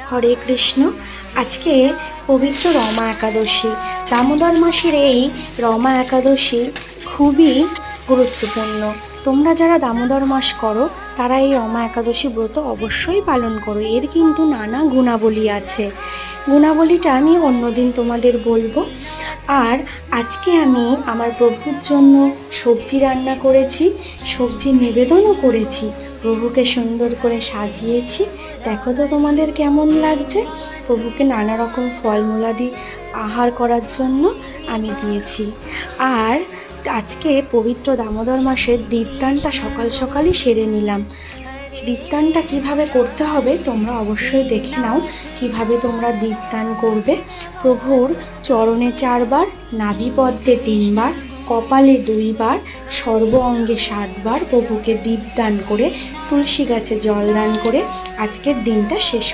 হরে কৃষ্ণ। আজকে পবিত্র রমা একাদশী। দামোদর মাসের এই রমা একাদশী খুবই গুরুত্বপূর্ণ। তোমরা যারা দামোদর মাস করো তারা এই রমা একাদশী ব্রত অবশ্যই পালন করো। এর কিন্তু নানা গুণাবলী আছে। গুণাবলীটা আমি অন্যদিন তোমাদের বলবো। আর আজকে আমি আমার প্রভুর জন্য সবজি রান্না করেছি, সবজি নিবেদনও করেছি, প্রভুকে সুন্দর করে সাজিয়েছি। দেখো তো তোমাদের কেমন লাগছে। প্রভুকে নানা রকম ফলমূলাদি আহার করার জন্য আমি দিয়েছি। আর আজকে পবিত্র দামোদর মাসের দীপদানটা সকাল সকালই সেরে নিলাম। দীপদানটা কিভাবে করতে হবে তোমরা অবশ্যই দেখে নাও, কিভাবে তোমরা দীপদান করবে। প্রভুর চরণে 4 বার, নাভিপদ্মে 3 বার, কপালে 2 বার, সর্ব অঙ্গে 7 বার প্রভুকে দীপদান করে তুলসী গাছে জল দান করে আজকের দিনটা শেষ